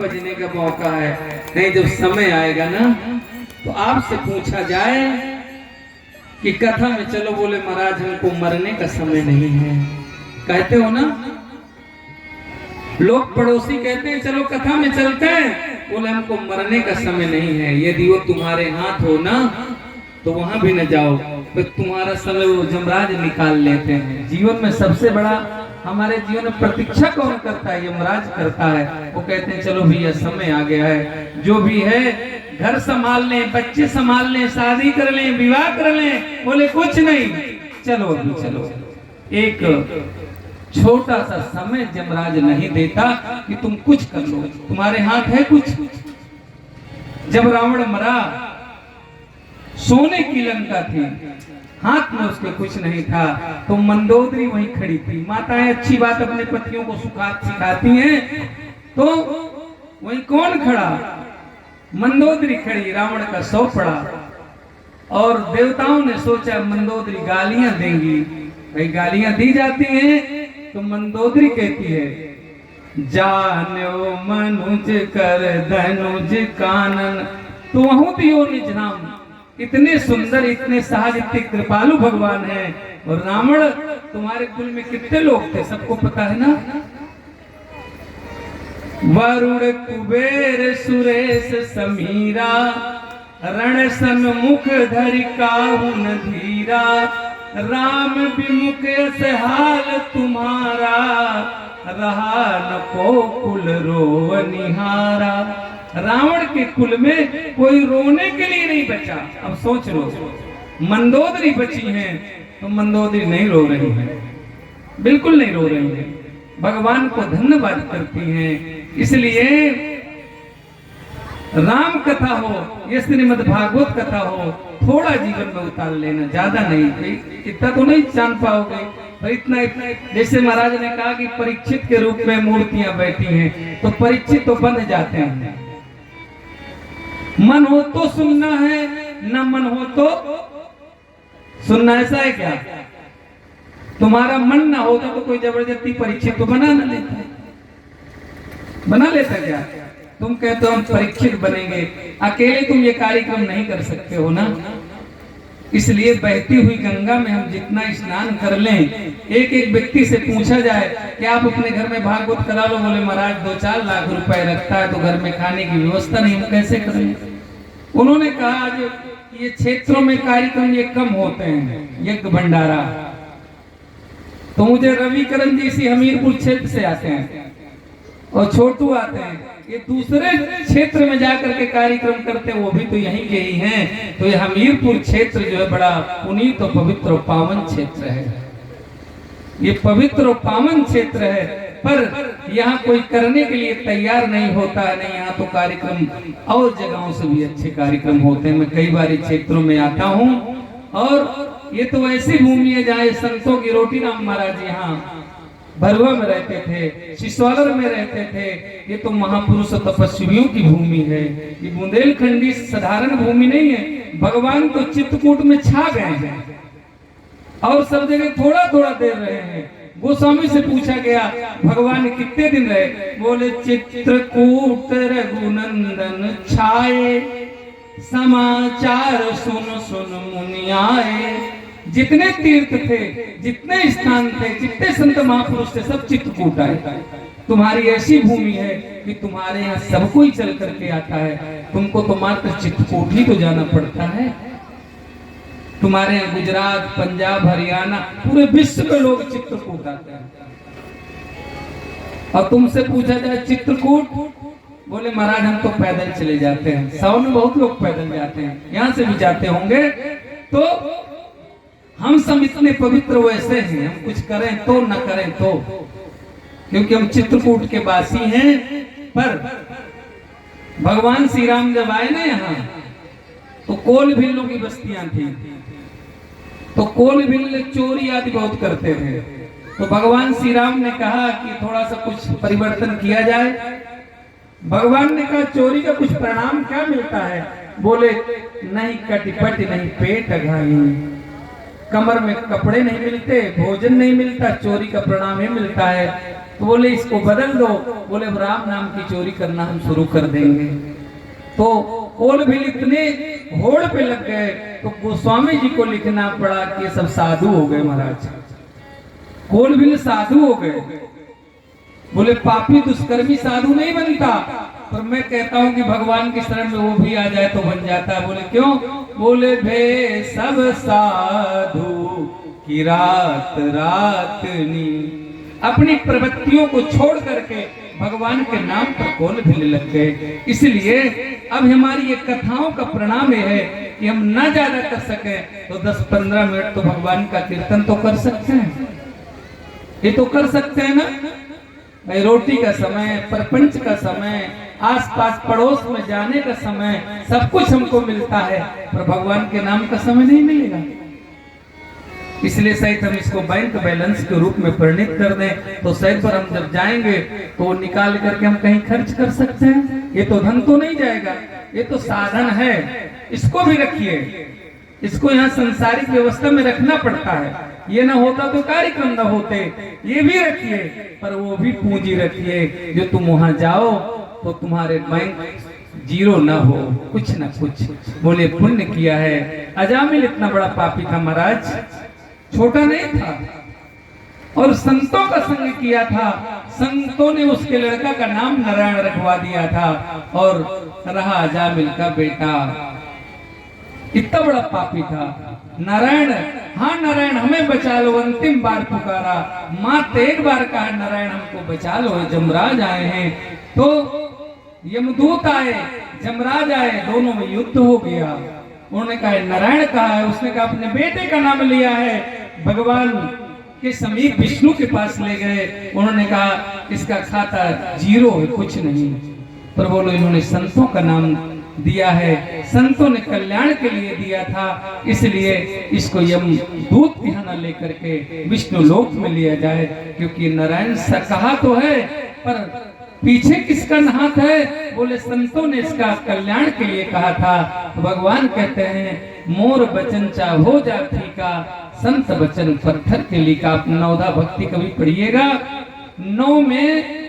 बजने का मौका है। नहीं, जब समय आएगा ना तो आपसे पूछा जाए कि कथा में चलो, बोले महाराज हमको मरने का समय नहीं है। कहते हो ना, लोग पड़ोसी कहते हैं चलो कथा में चलते हैं, बोले हमको मरने का समय नहीं है। यदि वो तुम्हारे हाथ हो ना तो वहां भी न जाओ, तो तुम्हारा समय वो यमराज निकाल लेते हैं। जीवन में सबसे बड़ा हमारे जीवन में प्रतीक्षा कौन करता है? यमराज करता है। वो कहते हैं चलो भैया समय आ गया है, जो भी है घर संभाल लें, बच्चे संभाल लें, शादी कर लें, विवाह कर लें। बोले कुछ नहीं, चलो अभी चलो। एक छोटा सा समय यमराज नहीं देता कि तुम कुछ कर लो, तुम्हारे हाथ है कुछ। जब रावण मरा, सोने की लंका थी, हाथ में उसके कुछ नहीं था, तो मंदोदरी वहीं खड़ी थी। माताएं अच्छी बात अपने पतियों को सिखाती हैं, तो वहीं कौन खड़ा? मंदोदरी खड़ी। रावण का सौ पड़ा और देवताओं ने सोचा मंदोदरी गालियां देंगी। भाई गालियां दी जाती हैं तो मंदोदरी कहती है, जानो मनुज कर धनुज कानन तो वहु दियो निज नाम। इतने सुंदर, इतने सहज, इतने कृपालु भगवान है। और रावण, तुम्हारे कुल में कितने लोग थे सबको पता है ना? वरुण कुबेर सुरेश समीरा, रण सन्मुख धरि काहू न धीरा। राम विमुख से हाल तुम्हारा, रहा न को कुल रो निहारा। रावण के कुल में कोई रोने के लिए नहीं बचा। अब सोच लो, मंदोदरी बची हैं तो मंदोदरी नहीं रो रही है, बिल्कुल नहीं रो रही है, भगवान को धन्यवाद करती हैं। इसलिए राम कथा हो या श्रीमद् भागवत कथा हो, थोड़ा जीवन में उतार लेना, ज्यादा नहीं। इतना तो नहीं जान पाओगे, पर इतना इतना। जैसे महाराज ने कहा कि परीक्षित के रूप में मूर्तियां बैठी हैं, तो परीक्षित तो बन जाते हैं। मन हो तो सुनना है, न मन हो तो सुनना। ऐसा है क्या? तुम्हारा मन ना होता तो कोई जबरदस्ती परीक्षित तो बना ना लेता, बना लेता क्या? तुम कहते हो हम परीक्षित बनेंगे, अकेले तुम ये कार्यक्रम नहीं कर सकते हो ना। इसलिए बहती हुई गंगा में हम जितना स्नान कर लें, एक एक व्यक्ति से पूछा जाए कि आप अपने घर में भागवत करा लो, बोले महाराज 2-4 लाख रुपए रखता है तो घर में खाने की व्यवस्था नहीं, हम कैसे करें? उन्होंने कहा आज ये क्षेत्रों में कार्यक्रम ये कम होते हैं, यज्ञ भंडारा, तो मुझे रविकरण जी इसी हमीरपुर क्षेत्र से आते हैं और छोटू आते हैं, ये दूसरे क्षेत्र में जाकर के कार्यक्रम करते हैं, वो भी तो यहीं के ही हैं। तो ये हमीरपुर क्षेत्र जो है बड़ा पुनीत और पवित्र और पावन क्षेत्र है। ये पवित्र और पावन क्षेत्र है, पर यहाँ कोई करने के लिए तैयार नहीं होता है। नहीं, यहाँ तो कार्यक्रम और जगहों से भी अच्छे कार्यक्रम होते हैं। मैं कई बार क्षेत्रों में आता हूँ और ये तो ऐसी भूमि है जहाँ संतों की रोटी राम महाराज यहाँ भरुआ में रहते थे, शिशवालर में रहते थे। ये तो महापुरुष तपस्वियों की भूमि है। ये बुंदेलखंडी साधारण भूमि नहीं है। भगवान तो चित्रकूट में छा गए हैं और सब जगह थोड़ा थोड़ा देर रहे हैं। गोस्वामी से पूछा गया भगवान कितने दिन रहे? बोले चित्रकूट रघुनंदन छाए, समाचार सुन सुन मुनि आए। जितने तीर्थ थे, जितने स्थान थे, जितने संत महापुरुष थे, सब चित्रकूट आए। तुम्हारी ऐसी भूमि है कि तुम्हारे यहाँ सब कोई चल करके आता है, तुमको तो मात्र चित्रकूट ही तो जाना पड़ता है। तुम्हारे यहाँ गुजरात, पंजाब, हरियाणा, पूरे विश्व के लोग चित्रकूट आते हैं। और तुमसे पूछा जाए चित्रकूट, बोले महाराज हम तो पैदल चले जाते हैं। सावन में बहुत लोग पैदल जाते हैं, यहाँ से भी जाते होंगे। तो हम सब इतने पवित्र वैसे हैं, हम कुछ करें तो न करें तो, क्योंकि हम चित्रकूट के वासी हैं। पर भगवान श्री राम जब आए ना यहाँ, तो कोल भिल्लों की बस्तियां थी, तो कोल भिल्ले चोरी आदि बहुत करते थे। तो भगवान श्री राम ने कहा कि थोड़ा सा कुछ परिवर्तन किया जाए। भगवान ने कहा चोरी का कुछ परिणाम क्या मिलता है? बोले नहीं कटिपट, नहीं पेट अघाई, कमर में कपड़े नहीं मिलते, भोजन नहीं मिलता, चोरी का परिणाम ही मिलता है तो बोले इसको बदल दो, बोले राम नाम की चोरी करना हम शुरू कर देंगे। तो ओल भी इतने होड़ पे लग गए तो गोस्वामी जी को लिखना पड़ा कि सब साधु हो गए महाराज, कोल भी साधु हो गए। बोले पापी दुष्कर्मी साधु नहीं बनता, पर मैं कहता हूं कि भगवान की शरण में वो भी आ जाए तो बन जाता है। बोले क्यों? बोले भे सब साधु की रात रातनी, अपनी प्रवृत्तियों को छोड़ करके भगवान के नाम पर कोल भी लग गए। इसलिए अब हमारी ये कथाओं का परिणाम यह है कि हम ना ज्यादा कर सके तो 10-15 मिनट तो भगवान का कीर्तन तो कर सकते हैं, ये तो कर सकते हैं ना भाई। रोटी का समय, प्रपंच का समय, आसपास पड़ोस में जाने का समय, सब कुछ हमको मिलता है, पर भगवान के नाम का समय नहीं मिलेगा। इसलिए शायद हम इसको बैंक बैलेंस के रूप में परिणित कर दें तो शायद पर हम जब जाएंगे तो निकाल करके हम कहीं खर्च कर सकते हैं। ये तो धन तो नहीं जाएगा, ये तो साधन है, इसको भी रखिए, इसको यहाँ सांसारिक व्यवस्था में रखना पड़ता है। ये ना होता तो कार्यक्रम ना होते, ये भी रखिए, पर वो भी पूंजी रखिए जो तुम वहां जाओ तो तुम्हारे बैंक जीरो ना हो, कुछ ना कुछ। बोले पुण्य किया है। अजामिल इतना बड़ा पापी था महाराज, छोटा नहीं था, और संतों का संग किया था। संतों ने उसके लड़का का नाम नारायण रखवा दिया था और रहा अजामिल का बेटा। इतना बड़ा पापी था। नारायण, हाँ नारायण हमें बचा लो, अंतिम बार पुकारा, मात्र एक बार कहा नारायण हमको बचा लो। जमराज आए हैं तो यमदूत आए, जमराज आए, दोनों में युद्ध हो गया। उन्होंने कहा नारायण कहा है, उसने कहा अपने बेटे का नाम लिया है। भगवान के समीप विष्णु के पास ले गए, उन्होंने कहा इसका खाता जीरो है, कुछ नहीं। पर बोलो इन्होंने संतों का नाम दिया है, संतों ने कल्याण के लिए दिया था, इसलिए इसको यम दूत यहाँ लेकर के विष्णु लोक में लिया जाए। क्योंकि नारायण सा कहा तो है, पर पीछे किसका हाथ है? बोले संतों ने इसका कल्याण के लिए कहा था। तो भगवान कहते हैं मोर बचन चा हो जा फीका, संत बचन पत्थर के लिखा। आप नवधा भक्ति कभी पढ़िएगा, 9 में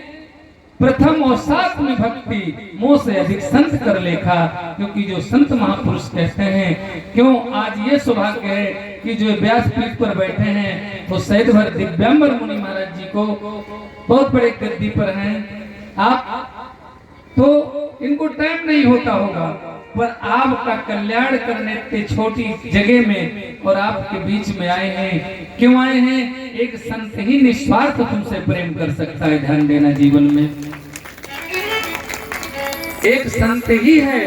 प्रथम और 7 में भक्ति मोह से अधिक संत कर लेखा। क्योंकि जो संत महापुरुष कहते हैं, क्यों आज ये सौभाग्य है कि जो व्यासपीठ पर बैठे हैं तो सैद भर दिव्यांबर मुनि महाराज जी को बहुत बड़े गद्दी पर हैं आप, तो इनको टाइम नहीं होता होगा, पर आपका कल्याण करने के छोटी जगह में और आपके बीच में आए हैं। क्यों आए हैं? एक संत ही निस्वार्थ तुमसे प्रेम कर सकता है। ध्यान देना, जीवन में एक संत ही है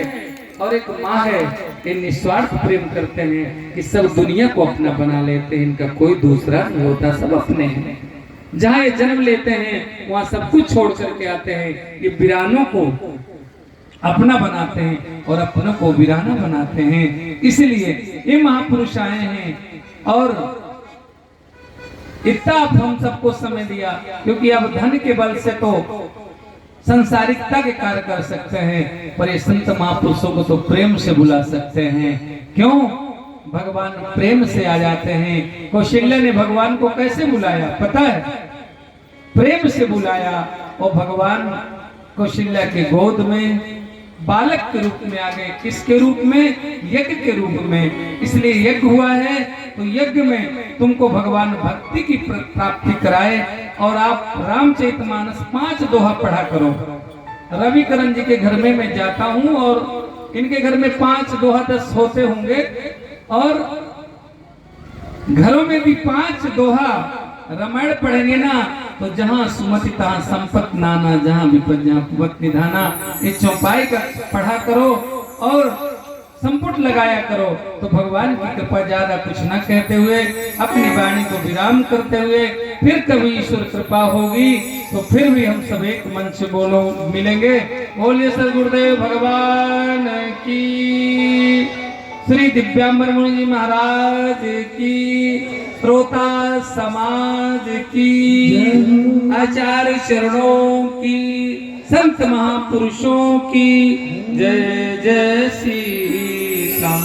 और एक माँ है, ये निस्वार्थ प्रेम करते हैं कि सब दुनिया को अपना बना लेते हैं, इनका कोई दूसरा नहीं होता, सब अपने हैं। जहाँ ये जन्म लेते हैं वहाँ सब कुछ छोड़ करके आते हैं। ये वीरानों को अपना बनाते हैं और अपनों को वीराना बनाते हैं। इसलिए ये महापुरुष आए हैं और इतना हम सबको समय दिया, क्योंकि अब धन के बल से तो संसारिकता के कार्य कर सकते हैं, पर ये संत महापुरुषों को तो प्रेम से बुला सकते हैं। क्यों? भगवान प्रेम से आ जाते हैं। कौशल्या ने भगवान को कैसे बुलाया पता है? प्रेम से बुलाया, और भगवान कौशल्या के गोद में बालक के रूप में आ गए। किसके रूप में? यज्ञ के रूप में। इसलिए यज्ञ हुआ है तो यज्ञ में तुमको भगवान भक्ति की प्राप्ति कराए। और आप रामचरितमानस 5 दोहा पढ़ा करो। रविकरण जी के घर में मैं जाता हूँ और इनके घर में 5 दोहा 10 होते होंगे, और घरों में भी 5 दोहा रामायण पढ़ेंगे ना तो जहाँ सुमति तहाँ संपत नाना, जहाँ विपद जहाँ कुवत निधाना। ये चौपाई का पढ़ा करो और संपुट लगाया करो, तो भगवान की कृपा ज्यादा कुछ न कहते हुए अपनी वाणी को विराम करते हुए फिर कभी ईश्वर कृपा होगी तो फिर भी हम सब एक मन से बोलो मिलेंगे। बोलिए सर गुरुदेव भगवान की, श्री दिव्यांबर मुनि जी महाराज की, श्रोता समाज की, आचार्य चरणों की, संत महापुरुषों की जय जय श्री राम।